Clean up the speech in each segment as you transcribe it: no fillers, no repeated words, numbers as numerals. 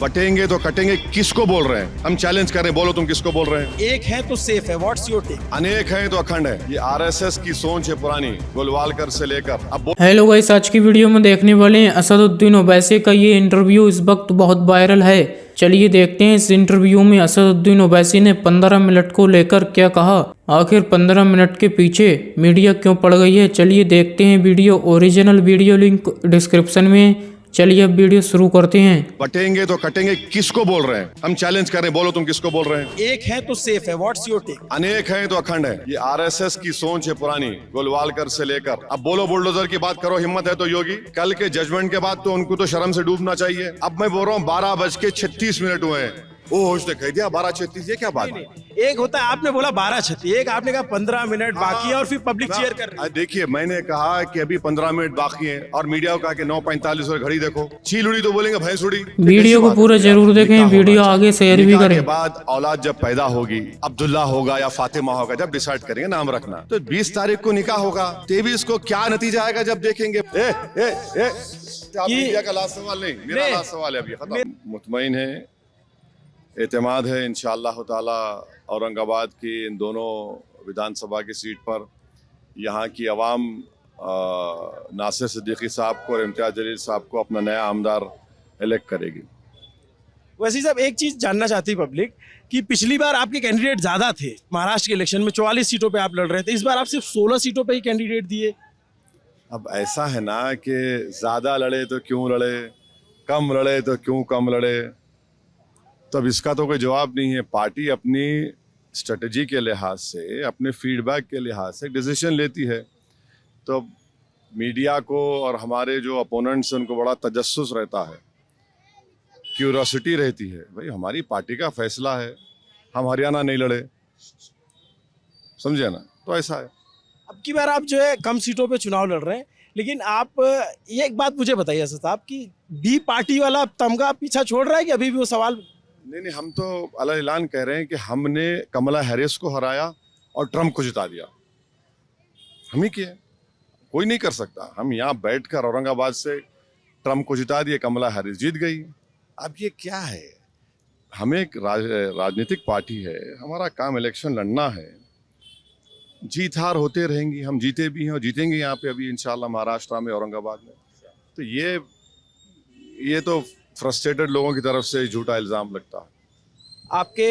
बटेंगे तो कटेंगे किसको बोल रहे हैं? हम चैलेंज कर रहे हैं, बोलो तुम किसको बोल रहे हैं? एक है तो सेफ है, व्हाट्स योर टेक? अनेक हैं तो अखंड है। ये आरएसएस की सोच है पुरानी, गोलवालकर से लेकर अब हेलो गाइस, आज की वीडियो में देखने वाले हैं असदुद्दीन ओवैसी का ये इंटरव्यू इस वक्त बहुत वायरल है। चलिए देखते हैं इस इंटरव्यू में असदुद्दीन ओवैसी ने 15 मिनट को लेकर क्या कहा। आखिर 15 मिनट के पीछे मीडिया क्यों पड़ गई है, चलिए देखते हैं video. Original video link description में। चलिए अब वीडियो शुरू करते हैं। बटेंगे तो कटेंगे किसको बोल रहे हैं? हम चैलेंज कर रहे हैं, बोलो तुम किसको बोल रहे हैं? एक है तो सेफ है, व्हाट्स योर टेक? अनेक हैं तो अखंड है। ये आरएसएस की सोच है पुरानी, गोलवालकर से लेकर अब बोलो बुलडोजर की बात करो। हिम्मत है तो योगी, कल के जजमेंट के बाद तो उनको तो शर्म से डूबना चाहिए। अब मैं बोल रहा हूँ 12:36 हुए हैं। ओ उसने कह दिया 12:36, ये क्या बात है? एक होता है, आपने बोला 12:36, एक आपने कहा 15 मिनट बाकी है और फिर पब्लिक चेयर कर रही है। देखिए, मैंने कहा कि अभी 15 मिनट बाकी हैं और मीडिया को कहा कि 9:45 और घड़ी देखो। चील उड़ी तो बोलेंगे भैंस उड़ी। वीडियो को पूरा जरूर देखें, वीडियो आगे शेयर भी करें। के बाद औलाद जब पैदा होगी, अब्दुल्ला होगा या फातिमा होगा, जब डिसाइड करेंगे नाम रखना, तो 20 तारीख को निकाह होगा। 23 को क्या नतीजा आएगा जब देखेंगे। मीडिया का लास्ट सवाल नहीं, मेरा लास्ट सवाल है अभी खत्म। मुतमईन है, एतमाद है इंशाअल्लाह ताला औरंगाबाद की इन दोनों विधानसभा की सीट पर यहाँ की आवाम नासिर सिद्दीकी साहब को और इम्तियाज जलील साहब को अपना नया आमदार इलेक्ट करेगी। वैसे साहब, एक चीज जानना चाहती पब्लिक कि पिछली बार आपके कैंडिडेट ज्यादा थे। महाराष्ट्र के इलेक्शन में 44 सीटों पे आप लड़ रहे थे, इस बार आप सिर्फ 16 सीटों पे ही कैंडिडेट दिए। अब ऐसा है ना कि ज्यादा लड़े तो क्यों लड़े, कम लड़े तो क्यों कम लड़े, तब इसका तो कोई जवाब नहीं है। पार्टी अपनी स्ट्रेटजी के लिहाज से, अपने फीडबैक के लिहाज से डिसीजन लेती है। तो मीडिया को और हमारे जो अपोनेंट्स हैं उनको बड़ा तजस्सुस रहता है, क्यूरोसिटी रहती है। भाई हमारी पार्टी का फैसला है, हम हरियाणा नहीं लड़े, समझे ना? तो ऐसा है। अब की बार आप जो है कम सीटों पे चुनाव लड़ रहे हैं, लेकिन आप ये एक बात मुझे बताइए असद साहब कि बी पार्टी वाला तमगा पीछा छोड़ रहा है कि अभी भी वो सवाल? नहीं, हम तो अला ऐलान कह रहे हैं कि हमने कमला हैरिस को हराया और ट्रम्प को जिता दिया। हम ही किए, कोई नहीं कर सकता। हम यहाँ बैठकर औरंगाबाद से ट्रम्प को जिता दिए, कमला हैरिस जीत गई। अब ये क्या है? हम एक राजनीतिक पार्टी है, हमारा काम इलेक्शन लड़ना है। जीत हार होते रहेंगी, हम जीते भी हैं और जीतेंगे यहाँ पे अभी इंशाल्लाह महाराष्ट्र में, औरंगाबाद में। तो ये तो फ्रस्ट्रेटेड लोगों की तरफ से झूठा इल्जाम लगता है। आपके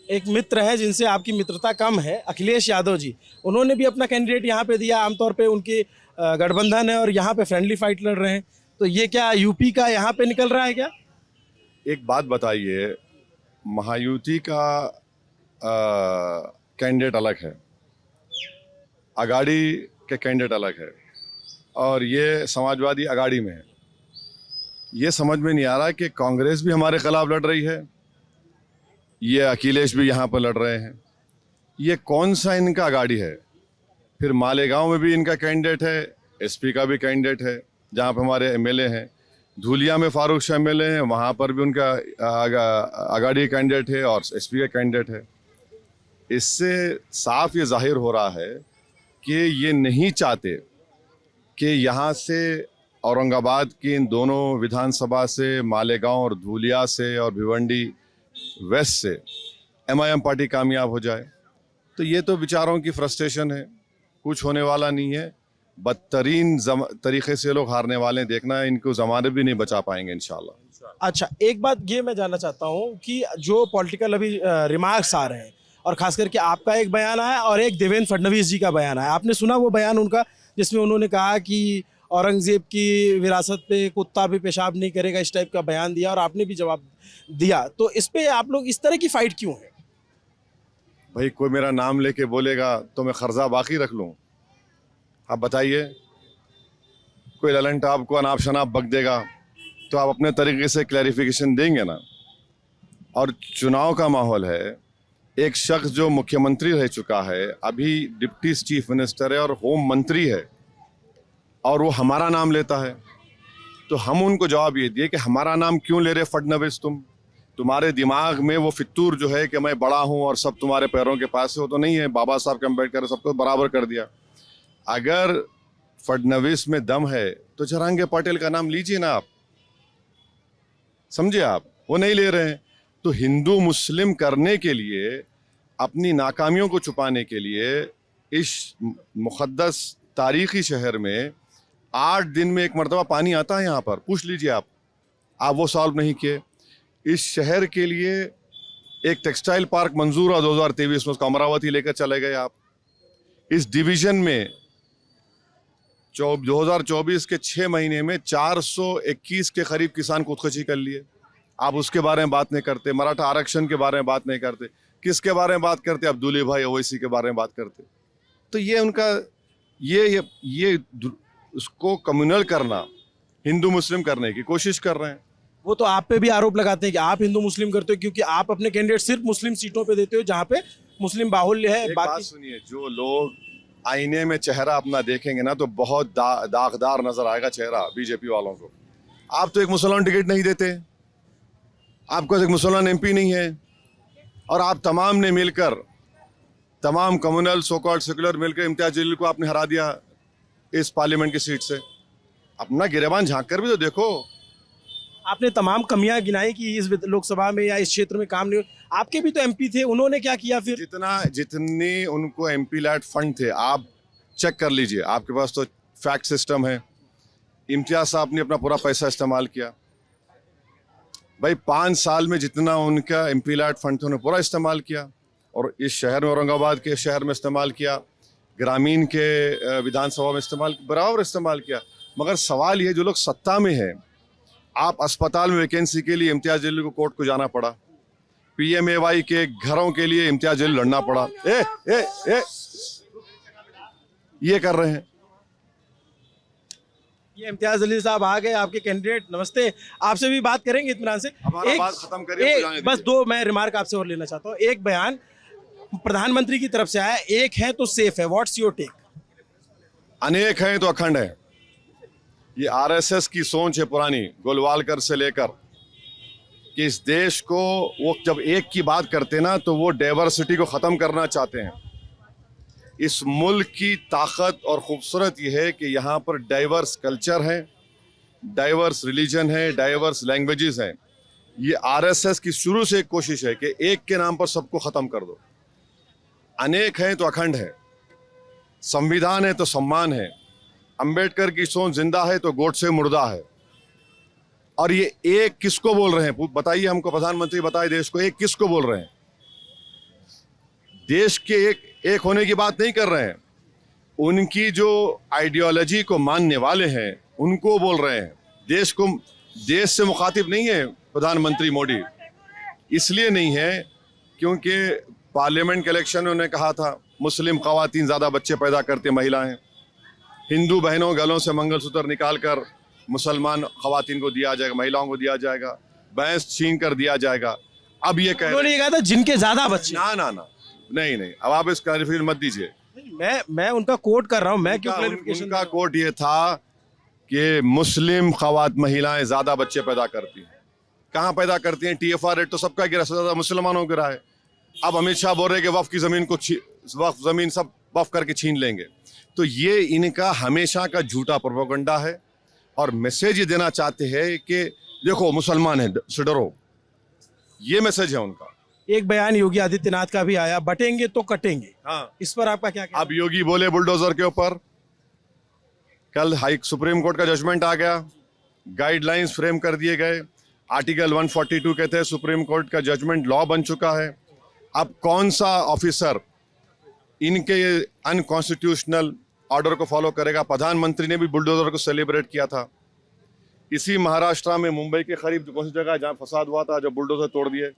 एक मित्र हैं जिनसे आपकी मित्रता कम है, अखिलेश यादव जी, उन्होंने भी अपना कैंडिडेट यहाँ पे दिया। आमतौर पे उनकी गठबंधन है और यहाँ पे फ्रेंडली फाइट लड़ रहे हैं, तो ये क्या यूपी का यहाँ पे निकल रहा है क्या? एक बात बताइए, महायुति का कैंडिडेट अलग है, अगाड़ी के कैंडिडेट अलग है, और ये समाजवादी अगाड़ी में है। ये समझ में नहीं आ रहा कि कांग्रेस भी हमारे खिलाफ लड़ रही है, ये अखिलेश भी यहाँ पर लड़ रहे हैं। ये कौन सा इनका अगाड़ी है? फिर मालेगांव में भी इनका कैंडिडेट है, एसपी का भी कैंडिडेट है जहाँ पर हमारे एमएलए हैं। धूलिया में फारूक शाह एमएलए हैं, वहाँ पर भी उनका अगाड़ी कैंडिडेट है और एसपी का कैंडिडेट है। इससे साफ ये जाहिर हो रहा है कि ये नहीं चाहते कि यहाँ से औरंगाबाद की इन दोनों विधानसभा से, मालेगांव और धूलिया से और भिवंडी वेस्ट से एमआईएम पार्टी कामयाब हो जाए। तो ये तो विचारों की फ्रस्ट्रेशन है, कुछ होने वाला नहीं है। बदतरीन तरीके से लोग हारने वाले हैं, देखना है, इनको जमानत भी नहीं बचा पाएंगे इंशाल्लाह। अच्छा, एक बात ये मैं जानना चाहता हूँ कि जो पॉलिटिकल अभी रिमार्क्स आ रहे हैं, और खास करके आपका एक बयान आया और एक देवेंद्र फडणवीस जी का बयान आया, आपने सुना वो बयान उनका, जिसमें उन्होंने कहा कि औरंगजेब की विरासत पे कुत्ता भी पेशाब नहीं करेगा, इस टाइप का बयान दिया और आपने भी जवाब दिया। तो इस पे आप लोग इस तरह की फाइट क्यों है? भाई कोई मेरा नाम लेके बोलेगा तो मैं कर्जा बाकी रख लूँ? आप बताइए, कोई ललन टाप को अनाप शनाप बक देगा तो आप अपने तरीके से क्लैरिफिकेशन देंगे ना। और चुनाव का माहौल है, एक शख्स जो मुख्यमंत्री रह चुका है, अभी डिप्टी चीफ मिनिस्टर है और होम मंत्री है, और वो हमारा नाम लेता है, तो हम उनको जवाब ये दिए कि हमारा नाम क्यों ले रहे फडणवीस? तुम्हारे दिमाग में वो फितूर जो है कि मैं बड़ा हूँ और सब तुम्हारे पैरों के पास है, वो तो नहीं है। बाबा साहब अम्बेडकर सबको बराबर कर दिया। अगर फडणवीस में दम है तो जरांगे पटेल का नाम लीजिए ना आप, समझे आप? वो नहीं ले रहे हैं। तो हिंदू मुस्लिम करने के लिए, अपनी नाकामियों को छुपाने के लिए, इस मुक़द्दस तारीख़ी शहर में 8 दिन में एक मरतबा पानी आता है। यहाँ पर पूछ लीजिए आप वो सॉल्व नहीं किए। इस शहर के लिए एक टेक्सटाइल पार्क मंजूर हुआ 2023 में, उसको अमरावती लेकर चले गए आप। इस डिवीज़न में 2024 के 6 महीने में 421 के करीब किसान खुदकुशी कर लिए। आप उसके बारे में बात नहीं करते। मराठा आरक्षण के बारे में बात नहीं करते। किसके बारे में बात करते? अब्दुल्ले भाई ओवैसी के बारे में बात करते। तो ये उनका ये उसको कम्युनल करना, हिंदू मुस्लिम करने की कोशिश कर रहे हैं। वो तो आप पे भी आरोप लगाते हैं कि आप हिंदू मुस्लिम करते हो, क्योंकि आप अपने कैंडिडेट सिर्फ मुस्लिम सीटों पे देते हो जहाँ पे मुस्लिम बाहुल्य है। एक बात सुनिए, जो लोग आईने में चेहरा अपना देखेंगे ना, तो बहुत दागदार नजर आएगा चेहरा बीजेपी वालों को। आप तो एक मुसलमान टिकट नहीं देते, आपको एक मुसलमान एमपी नहीं है, और आप तमाम ने मिलकर, तमाम कम्युनल सो कॉल्ड सेकुलर मिलकर इम्तियाज जलील को आपने हरा दिया इस पार्लियामेंट की सीट से। अपना गिरेबान झांक कर भी तो देखो। आपने तमाम कमियां गिनाई कि इस लोकसभा में या इस क्षेत्र में काम नहीं। आपके भी तो एमपी थे, उन्होंने क्या किया फिर? जितनी उनको एमपी लैट फंड थे, आप चेक कर लीजिए, आपके पास तो फैक्ट सिस्टम है। इम्तियाज साहब ने अपना पूरा पैसा इस्तेमाल किया भाई। 5 साल में जितना उनका एमपी लैट फंड था, उन्होंने पूरा इस्तेमाल किया, और इस शहर में, औरंगाबाद के शहर में इस्तेमाल किया, ग्रामीण के विधानसभा में बराबर इस्तेमाल किया। मगर सवाल ये, जो लोग सत्ता में है, आप अस्पताल में वैकेंसी के लिए इम्तियाज जलील को कोर्ट को जाना पड़ा, पीएमएवाई के घरों के लिए इम्तियाज जलील लड़ना पड़ा। ये कर रहे हैं। ये इम्तियाज जलील साहब आ गए, आपके कैंडिडेट। नमस्ते, आपसे भी बात करेंगे इत्मीनान से। बात खत्म करिए, बस 2 मैं रिमार्क आपसे और लेना चाहता हूँ। एक बयान प्रधानमंत्री की तरफ से आया, एक है तो सेफ है, व्हाट्स योर टेक? अनेक हैं तो अखंड है। ये आरएसएस की सोच है पुरानी, गोलवालकर से लेकर, कि इस देश को, वो जब एक की बात करते ना, तो वो डाइवर्सिटी को ख़त्म करना चाहते हैं। इस मुल्क की ताकत और ख़ूबसूरत ये है कि यहाँ पर डाइवर्स कल्चर है, डाइवर्स रिलीजन है, डाइवर्स लैंग्वेजेस हैं। ये आरएसएस की शुरू से एक कोशिश है कि एक के नाम पर सबको ख़त्म कर दो। अनेक हैं तो अखंड है, संविधान है तो सम्मान है, अंबेडकर की सोच जिंदा है तो गोडसे मुर्दा है। और ये एक किसको बोल रहे हैं? बताइए हमको, प्रधानमंत्री बताए देश को, एक किसको बोल रहे हैं? देश के एक होने की बात नहीं कर रहे हैं, उनकी जो आइडियोलॉजी को मानने वाले हैं उनको बोल रहे हैं। देश से मुखातिब नहीं है प्रधानमंत्री मोदी। इसलिए नहीं है क्योंकि पार्लियामेंट के इलेक्शन में उन्होंने कहा था मुस्लिम खवातीन ज़्यादा बच्चे पैदा करते महिलाएं, हिंदू बहनों गलों से मंगलसूत्र निकाल कर मुसलमान खवातीन को दिया जाएगा, महिलाओं को दिया जाएगा, भैंस छीन कर दिया जाएगा। अब ये उन्होंने ये कहा था जिनके ज्यादा बच्चे। ना नहीं, अब आप इस क्लैरिफिकेशन मत दीजिए। मैं उनका कोट कर रहा हूं। मैं क्यों क्लैरिफिकेशन? उनका कोट ये था कि मुस्लिम महिलाएं ज्यादा बच्चे पैदा करती हैं। कहाँ पैदा करती हैं? TFR रेट तो सबका गिरा, ज्यादा मुसलमानों को गिरा है। अब अमित शाह बोल रहे कि वक्फ की जमीन को जमीन सब वक्फ करके छीन लेंगे। तो ये इनका हमेशा का झूठा प्रोपेगेंडा है, और मैसेज ये देना चाहते हैं कि देखो मुसलमान है से डरो। ये मैसेज है उनका। एक बयान योगी आदित्यनाथ का भी आया, बटेंगे तो कटेंगे। हाँ, इस पर आपका क्या कहना? अब योगी बोले बुलडोजर के ऊपर। कल सुप्रीम कोर्ट का जजमेंट आ गया, गाइडलाइंस फ्रेम कर दिए गए, आर्टिकल 142 के तहत सुप्रीम कोर्ट का जजमेंट लॉ बन चुका है। अब कौन सा ऑफिसर इनके अनकॉन्स्टिट्यूशनल ऑर्डर को फॉलो करेगा? प्रधानमंत्री ने भी बुलडोजर को सेलिब्रेट किया था। इसी महाराष्ट्र में मुंबई के करीब कौन सी जगह है जहाँ फसाद हुआ था, जो बुलडोजर तोड़ दिए?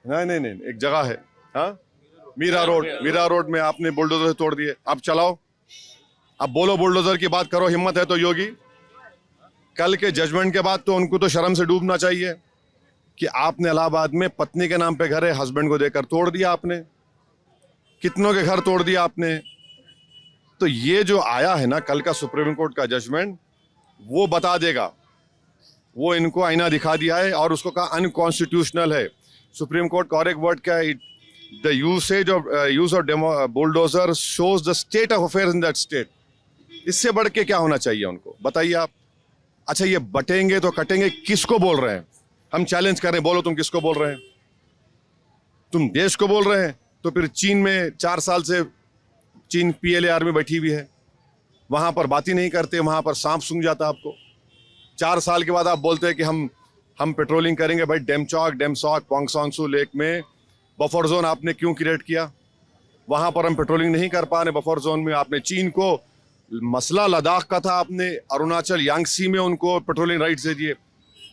नहीं, एक जगह है, हाँ, मीरा रोड में आपने बुलडोजर तोड़ दिए। अब चलाओ, अब बोलो, बुलडोजर की बात करो, हिम्मत है तो योगी। कल के जजमेंट के बाद तो उनको तो शर्म से डूबना चाहिए कि आपने इलाहाबाद में पत्नी के नाम पे घर है, हस्बैंड को देकर तोड़ दिया आपने, कितनों के घर तोड़ दिया आपने। तो ये जो आया है ना कल का सुप्रीम कोर्ट का जजमेंट, वो बता देगा, वो इनको आईना दिखा दिया है और उसको कहा अनकॉन्स्टिट्यूशनल है। सुप्रीम कोर्ट का और एक वर्ड क्या है? The use of bulldozer shows the state of affairs in that state. इससे बढ़ के क्या होना चाहिए उनको? बताइए आप। अच्छा, ये बटेंगे तो कटेंगे किसको बोल रहे हैं? हम चैलेंज कर रहे हैं, बोलो तुम किसको बोल रहे हैं? तुम देश को बोल रहे हैं? तो फिर चीन में 4 साल से चीन PLA आर्मी बैठी हुई है, वहां पर बात ही नहीं करते, वहां पर सांप सूंघ जाता आपको। 4 साल के बाद आप बोलते हैं कि हम पेट्रोलिंग करेंगे। भाई डेमचौक, डेमसॉक, पोंगसोंगसू लेक में बफर जोन आपने क्यों क्रिएट किया? वहां पर हम पेट्रोलिंग नहीं कर पा रहे बफर जोन में। आपने चीन को, मसला लद्दाख का था, आपने अरुणाचल यांगसी में उनको पेट्रोलिंग राइट्स दे दिए,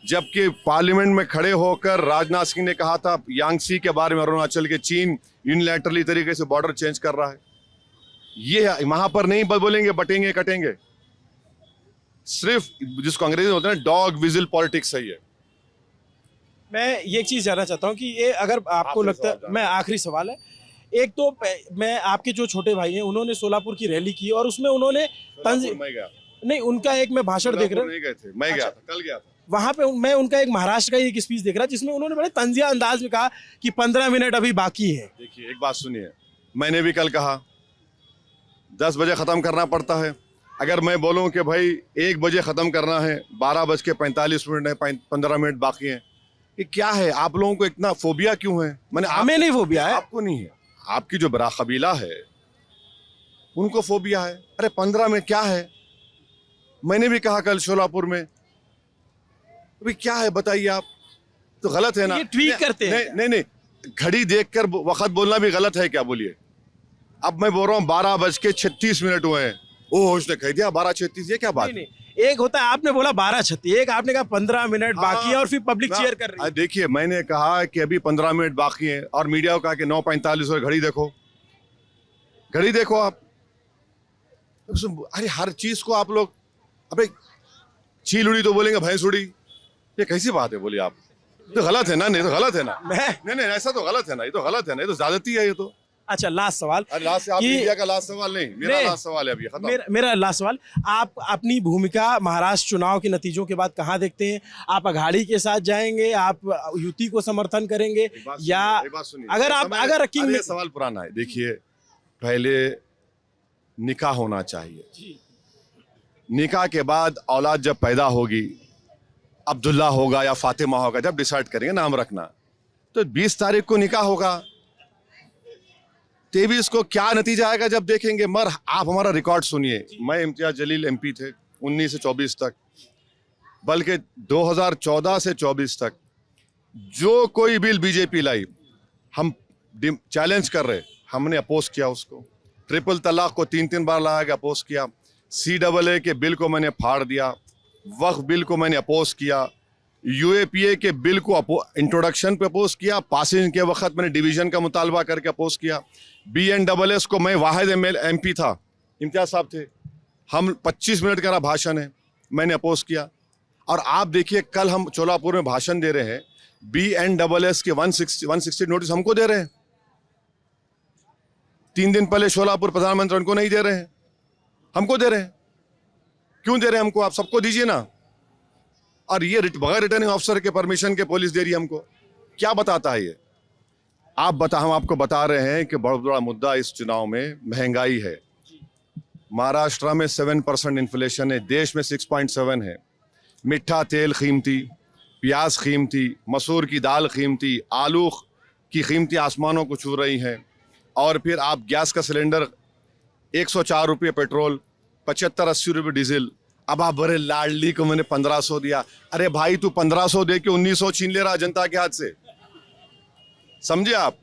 जबकि पार्लियामेंट में खड़े होकर राजनाथ सिंह ने कहा था यांगसी के बारे में, अरुणाचल के, चीन यूनिलैटरली तरीके से बॉर्डर चेंज कर रहा है। ये वहां पर नहीं बोलेंगे बटेंगे कटेंगे, सिर्फ जिसको अंग्रेजी में होता है डॉग विजिल पॉलिटिक्स है ये। मैं ये चीज़ जानना चाहता हूँ कि ये अगर आपको आखिरी लगता है, सवाल मैं आखिरी सवाल है, एक तो मैं आपके जो छोटे भाई हैं उन्होंने सोलापुर की रैली की और उसमें उन्होंने मैं गया, नहीं, उनका एक मैं भाषण देख रहा हूँ नहीं गए थे, मैं गया था, कल गया था। वहां पे, मैं उनका एक महाराष्ट्र का एक स्पीच देख रहा जिसमें उन्होंने बड़े तंजिया अंदाज में कहा कि 15 मिनट अभी बाकी है। देखिए एक बात सुनिए, मैंने भी कल कहा 10 बजे ख़त्म करना पड़ता है। अगर मैं बोलूं कि भाई 1 बजे ख़त्म करना है, 12:45 है, 15 मिनट बाकी हैं, ये क्या है? आप लोगों को इतना फोबिया क्यों है? मैंने हमें नहीं फोबिया है, आपको नहीं है, आपकी जो बड़ा कबीला है उनको फोबिया है। अरे 15 मिनट क्या है? मैंने भी कहा कल शोलापुर में, अभी क्या है बताइए आप? तो गलत है ना? ये ट्वीट करते हैं नहीं, नहीं, घड़ी देखकर वक्त बोलना भी गलत है क्या? बोलिए। अब मैं बोल रहा हूँ 12:36 हुए हैं, ओ उसने कह दिया 12:36, ये क्या बात? नहीं, एक होता है आपने बोला 12:36, एक आपने कहा 15 मिनट बाकी है और फिर पब्लिक चेयर कर रही है। देखिए मैंने कहा कि अभी 15 मिनट बाकी है और मीडिया को कहा कि 9:45 और घड़ी देखो, घड़ी देखो आप। अरे हर चीज को आप लोग, अबे चील उड़ी तो बोलेंगे भैंस उड़ी, ये कैसी बात है? बोलिए आप, तो गलत है ना? नहीं तो गलत है ना? नहीं, ऐसा तो गलत है ना, ये तो गलत है ना, ये तो ज्यादती है ये तो। अच्छा, लास्ट सवाल, लास्ट आप मीडिया का लास्ट सवाल नहीं, मेरा लास्ट सवाल है अभी खत्म। मेरा लास्ट सवाल, आप अपनी भूमिका महाराष्ट्र चुनाव के नतीजों के बाद कहाँ देखते हैं? आप अघाड़ी के साथ जाएंगे, आप युति को समर्थन करेंगे, या अगर आप किंग ये सवाल पुराना है। देखिए पहले निकाह होना चाहिए, निकाह के बाद औलाद जब पैदा होगी, अब्दुल्ला होगा या फातिमा होगा, जब डिसाइड करेंगे नाम रखना, तो 20 तारीख को निकाह होगा, 23 को क्या नतीजा आएगा जब देखेंगे। मगर आप हमारा रिकॉर्ड सुनिए, मैं इम्तियाज जलील MP थे 19 से 24 तक, बल्कि 2014 से 24 तक जो कोई बिल बीजेपी लाई हम चैलेंज कर रहे, हमने अपोज किया उसको। ट्रिपल तलाक को 3 बार लाया गया, अपोज किया। CAA के बिल को मैंने फाड़ दिया, वक्फ बिल को मैंने अपोज किया, UAPA के बिल को इंट्रोडक्शन पे अपोज किया, पासिंग के वक्त मैंने डिवीजन का मुतालबा करके अपोज किया। BNSS को मैं वाहिद MP था, इम्तियाज साहब थे, हम 25 मिनट का भाषण है, मैंने अपोज किया। और आप देखिए कल हम चोलापुर में भाषण दे रहे हैं, BNSS के 160 नोटिस हमको दे रहे हैं। 3 दिन पहले शोलापुर प्रधानमंत्री उनको नहीं दे रहे हैं, हमको दे रहे हैं। क्यों दे रहे हैं हमको? आप सबको दीजिए ना। और ये बगैर रिटर्निंग ऑफिसर के परमिशन के पुलिस दे रही है हमको, क्या बताता है ये? हम आपको बता रहे हैं कि बहुत बड़ा मुद्दा इस चुनाव में महंगाई है। महाराष्ट्र में 7% इन्फ्लेशन है, देश में 6.7 है। मीठा तेल कीमती, प्याज कीमती, मसूर की दाल कीमती, आलू की कीमती आसमानों को छू रही हैं। और फिर आप गैस का सिलेंडर 104 रुपये पेट्रोल, 75-80 रुपये डीजल। अब आप बड़े लाडली को मैंने 1500 दिया। अरे भाई तू 1500 दे के 1900 छीन ले रहा जनता के हाथ से, समझे आप?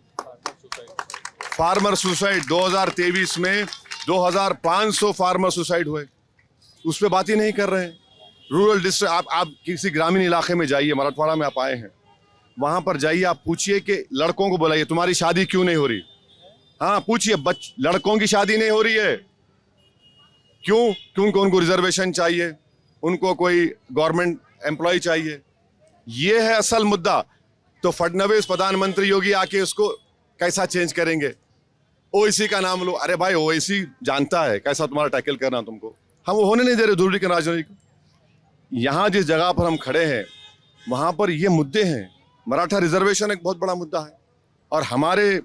फार्मर सुसाइड 2023 में 2500 फार्मर सुसाइड हुए, उस पर बात ही नहीं कर रहे हैं। रूरल डिस्ट्रिक्ट, आप किसी ग्रामीण इलाके में जाइए, मराठवाड़ा में आप आए हैं, वहां पर जाइए, आप पूछिए कि लड़कों को बुलाइए तुम्हारी शादी क्यों नहीं हो रही। हाँ पूछिए, लड़कों की शादी नहीं हो रही है क्यों? क्योंकि उनको रिजर्वेशन चाहिए, उनको कोई गवर्नमेंट एम्प्लॉय चाहिए। ये है असल मुद्दा। तो फडणवीस प्रधानमंत्री योगी आके उसको कैसा चेंज करेंगे? ओवैसी का नाम लो। अरे भाई ओवैसी जानता है कैसा तुम्हारा टैकल करना तुमको, हम वो होने नहीं दे रहे दूरी के राजनीति को। यहाँ जिस जगह पर हम खड़े हैं वहाँ पर ये मुद्दे हैं। मराठा रिजर्वेशन एक बहुत बड़ा मुद्दा है और हमारे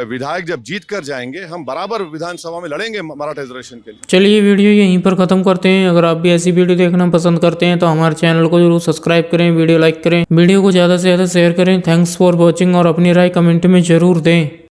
विधायक जब जीत कर जाएंगे, हम बराबर विधानसभा में लड़ेंगे मराठा रिजर्वेशन के लिए। चलिए वीडियो यहीं पर ख़त्म करते हैं। अगर आप भी ऐसी वीडियो देखना पसंद करते हैं तो हमारे चैनल को जरूर सब्सक्राइब करें, वीडियो लाइक करें, वीडियो को ज़्यादा से ज़्यादा शेयर करें। थैंक्स फॉर वॉचिंग और अपनी राय कमेंट में ज़रूर दें।